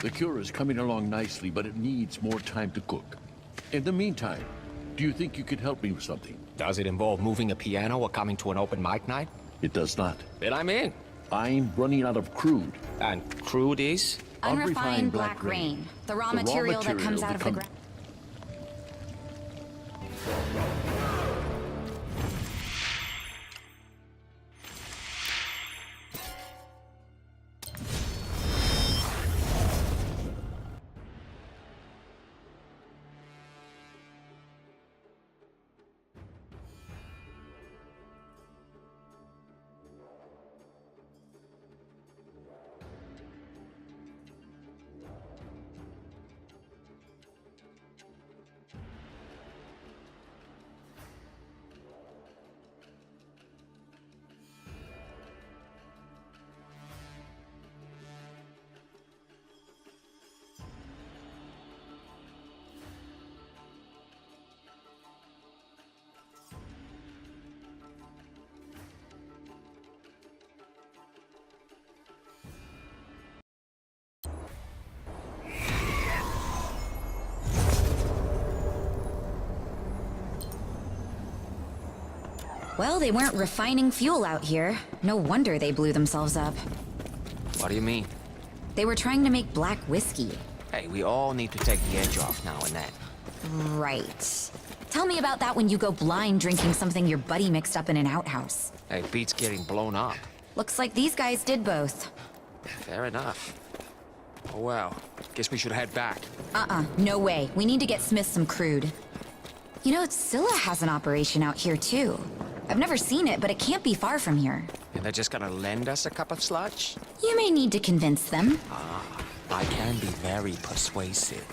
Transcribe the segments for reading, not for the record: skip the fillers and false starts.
The cure is coming along nicely, but it needs more time to cook. In the meantime, do you think you could help me with something? Does it involve moving a piano or coming to an open mic night? It does not. Then I'm in. I'm running out of crude. And crude is? Unrefined black rain. The raw material that comes out of the ground. Well, they weren't refining fuel out here. No wonder they blew themselves up. What do you mean? They were trying to make black whiskey. Hey, we all need to take the edge off now and then. Right. Tell me about that when you go blind drinking something your buddy mixed up in an outhouse. Hey, Beat's getting blown up. Looks like these guys did both. Fair enough. Oh well, guess we should head back. No way. We need to get Smith some crude. You know, Scylla has an operation out here too. I've never seen it, but it can't be far from here. And they're just gonna lend us a cup of sludge? You may need to convince them. I can be very persuasive.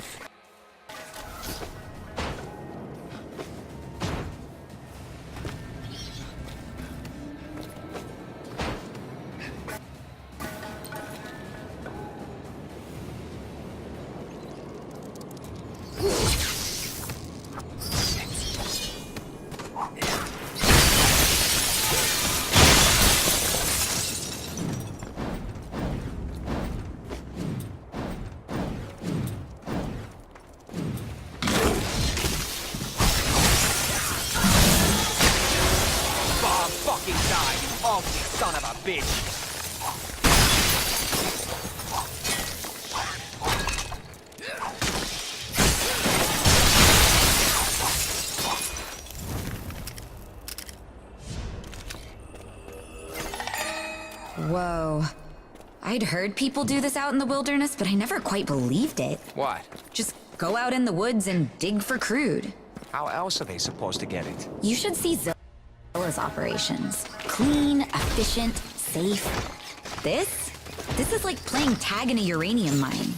Son of a bitch! Whoa. I'd heard people do this out in the wilderness, but I never quite believed it. What? Just go out in the woods and dig for crude. How else are they supposed to get it? You should see Zilla's operations. Clean, efficient, safe. This is like playing tag in a uranium mine.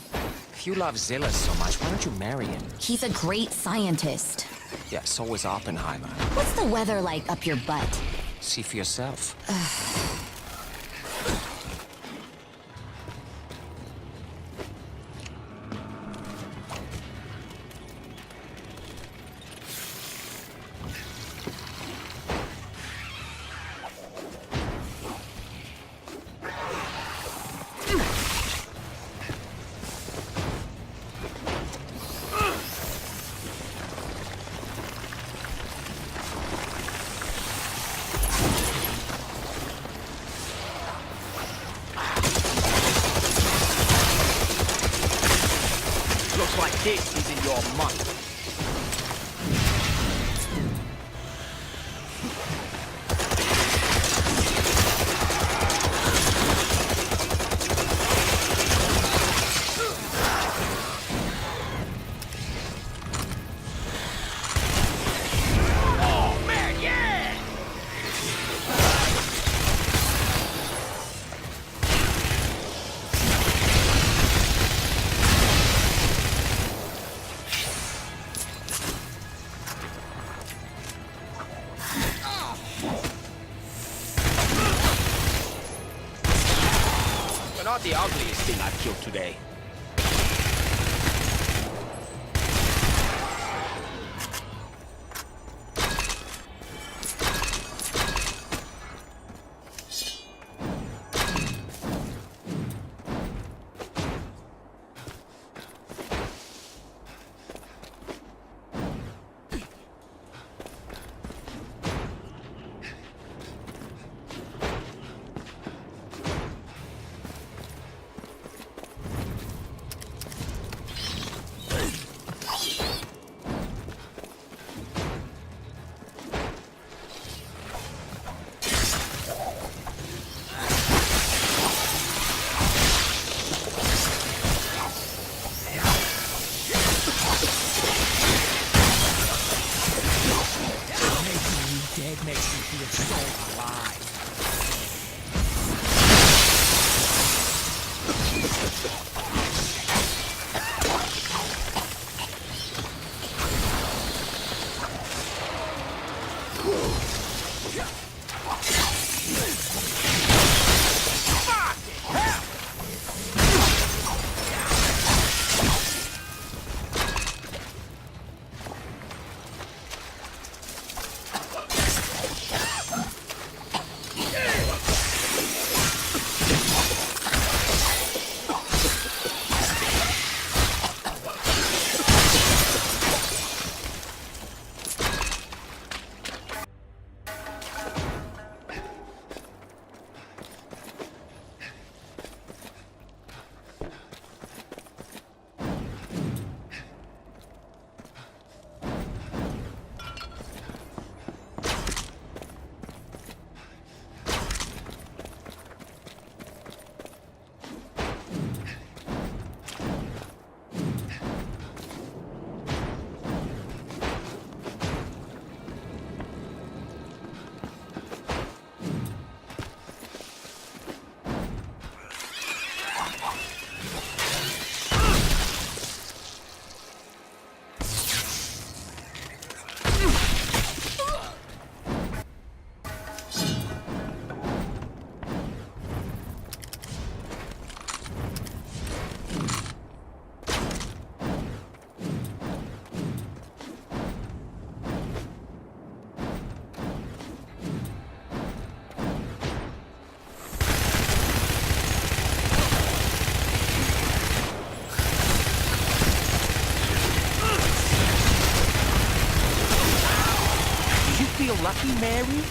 If you love Zilla so much, why don't you marry him? He's a great scientist. Yeah, so is Oppenheimer. What's the weather like up your butt? See for yourself. Looks like this is in your month. Oh man, yeah! You're not the ugliest thing I've killed today. so alive. Feel lucky, Mary?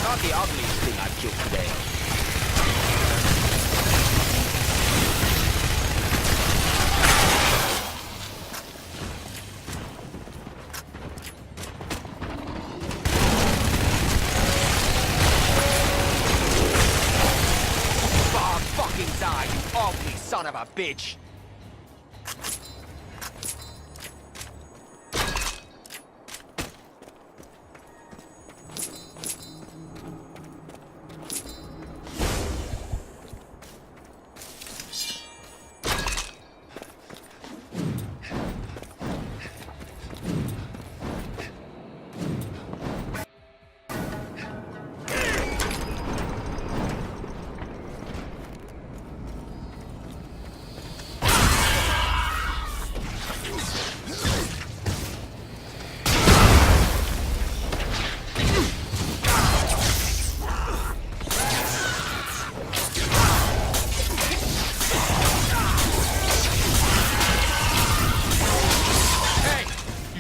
Not the ugliest thing I've killed today. Die, you ugly son of a bitch!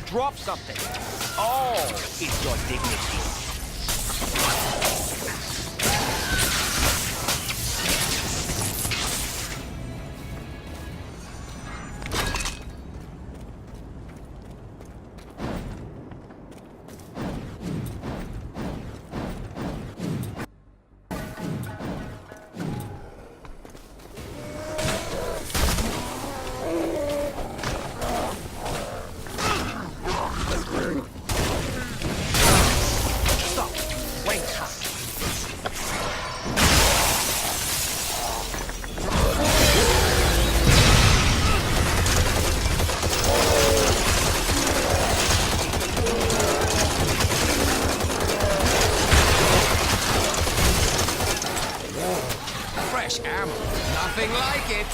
Drop something. Oh, it's your dignity. Fresh ammo. Nothing like it.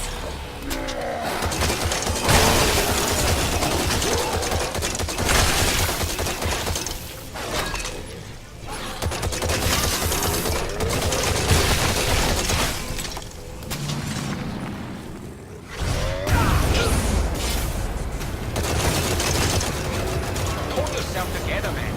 Pull yourself together, man.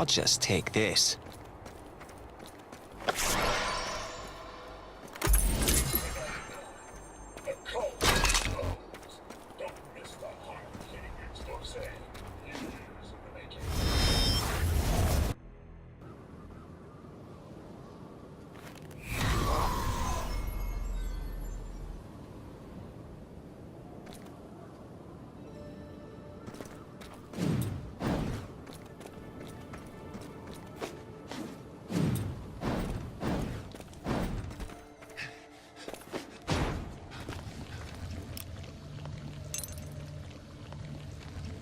I'll just take this.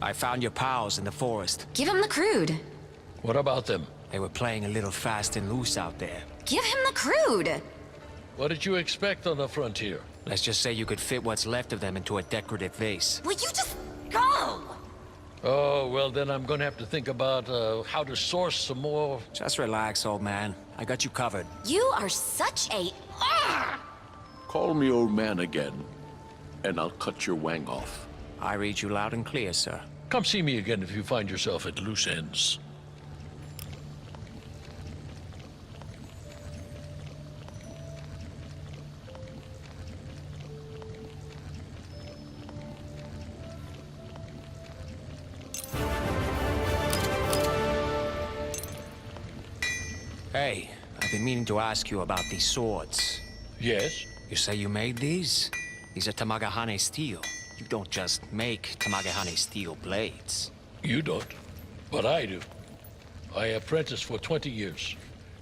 I found your pals in the forest. Give him the crude. What about them? They were playing a little fast and loose out there. Give him the crude. What did you expect on the frontier? Let's just say you could fit what's left of them into a decorative vase. Will you just go? Oh, well, then I'm gonna have to think about how to source some more. Just relax, old man. I got you covered. You are such a... Call me old man again, and I'll cut your wang off. I read you loud and clear, sir. Come see me again if you find yourself at loose ends. Hey, I've been meaning to ask you about these swords. Yes? You say you made these? These are Tamagahane steel. You don't just make Tamagahane steel blades. You don't, but I do. I apprenticed for 20 years,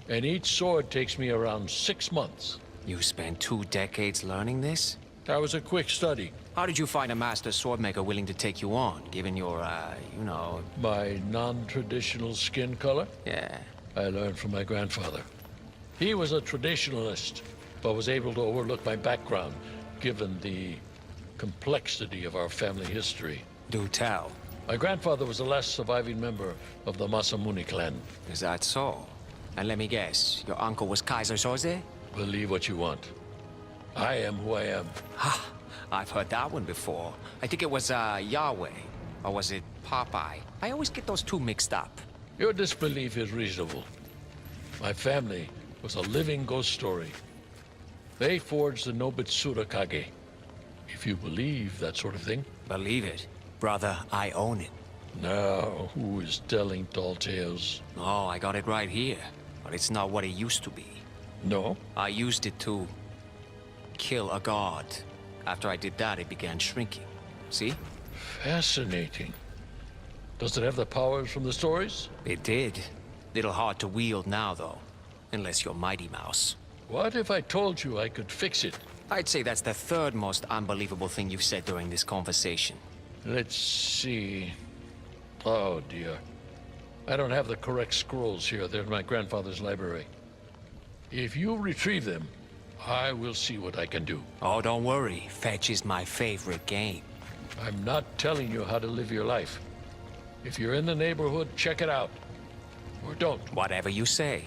and each sword takes me around 6 months. You spent 2 decades learning this? That was a quick study. How did you find a master swordmaker willing to take you on, given your, you know... My non-traditional skin color, Yeah. I learned from my grandfather. He was a traditionalist, but was able to overlook my background, given the complexity of our family history. Do tell. My grandfather was the last surviving member of the Masamune clan. Is that so? And let me guess, your uncle was Kaiser Soze? Believe what you want. I am who I am. Ha! I've heard that one before. I think it was, Yahweh. Or was it Popeye? I always get those two mixed up. Your disbelief is reasonable. My family was a living ghost story. They forged the Nobitsura Kage. If you believe that sort of thing. Believe it. Brother, I own it. Now, who is telling tall tales? Oh, I got it right here. But it's not what it used to be. No? I used it to kill a god. After I did that, it began shrinking. See? Fascinating. Does it have the powers from the stories? It did. Little hard to wield now, though. Unless you're Mighty Mouse. What if I told you I could fix it? I'd say that's the third most unbelievable thing you've said during this conversation. Let's see. Oh, dear. I don't have the correct scrolls here. They're in my grandfather's library. If you retrieve them, I will see what I can do. Oh, don't worry. Fetch is my favorite game. I'm not telling you how to live your life. If you're in the neighborhood, check it out. Or don't. Whatever you say.